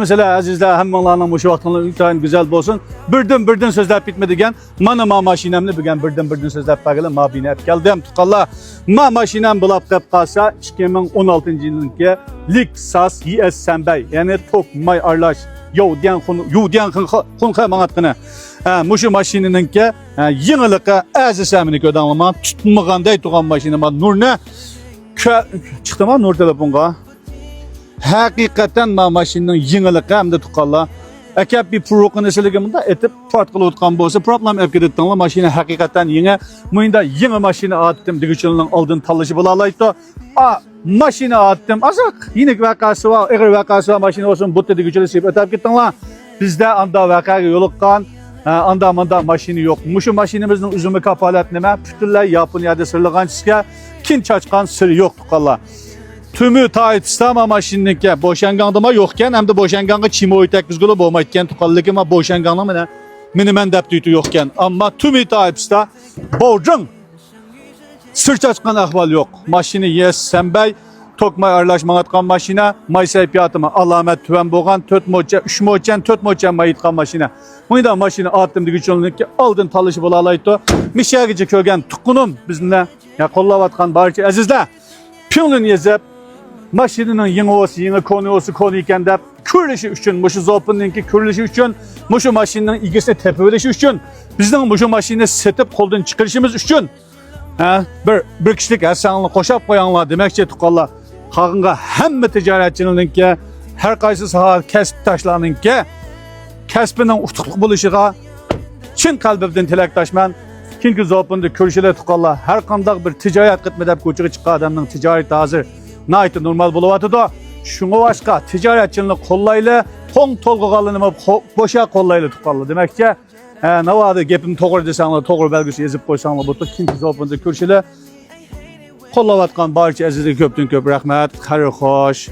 Mesela azizler hammalarning o'sha vaqtlar intayin güzel bo'lsin. Birdan so'zlab bitmadigan mana ma mashinamni bugun birdan so'zlab berganlar ma bini olib keldim. Tuqqanlar ma mashinam bulab qolib qolsa 2016-yilniki Lexus ES Sambay, ya'ni tok may arlash yuvdian xunqa manatqini. Mushu mashinaningki yengiligi azisamini ko'danlama tutmaganday turgan mashina nurni chiqdimi nur telefonga. Hakikaten ma maşinin yengiligi hamda tuqqanlar akab bir proqinisiligimda etib port qilib o'tgan bo'lsa problem olib ketadilar. Mashina haqiqatan yangi. Menda yangi mashina atdim degichilning oldin tanlashi bo'la oladi. Mashina atdim. Azaq yinik vaqasi va ig'ir vaqasi va mashina olsun bu degichili sep o'tib ketdinglar. Bizda anda vaqaga yo'liqqan anda manda mashina yo'q. Mushu mashinamizning uzumi kafolat nima? Butunlay Yaponiyada sirlig'anchisiga kin chachqan siri yo'q tuqqanlar. Tümü taahhüt istama maşinninki boşangandıma yokken hem de boşanganı çimi oytakizgülü bo'lmayotgan tuqqanligi ma boşanganı minimen deb tuytu yokken ama tümü taahhüt ista borcun sırt açkan ahval yok. Maşini yes Sambay tokmay aralashmayotgan mashina may sayfiyatıma alamet tüven bo'lgan 4 mocha 3 mocha 4 mocha mayitgan mashina. Bunda mashina atdım degichilniki oldin tanlashi bo'la oladi. Mishagicha ko'rgan tuqqunum bizni qo'llayotgan barcha azizlar Piyonun yezip maşininin yeni konu iken de kürleşi üçün, muşu zopundaki kürleşi üçün, muşu maşinin ilgisine tepeleşi üçün, bizden muşu maşini setip koldan çıkarışımız üçün, bir kişilik esanlı koşap koyanlar demekçe tuqqanlar, haqınga hemme ticaretçinin her qaysı saha kesip taşlarının kesbinin utuqluq buluşuğa, çin kalbimden tilaktaşman, çünkü zopunda kürleşiler tuqqanlar, her qandaq bir ticaret qitmedep koçuğa çıqqan adamның ticareti hazır. Naiti normal buluvatı da şunu başka ticaretçinin kollayla kong tolgu kalınımı boşa kollayla tuqqanlar. Demek ki ne vardı gepim toğru desenler toğru belgesi yazıp koysanlar bu kimki zopunda kürşile kollavatkan barcha azizlik köptün köp rahmet, xayr xoş.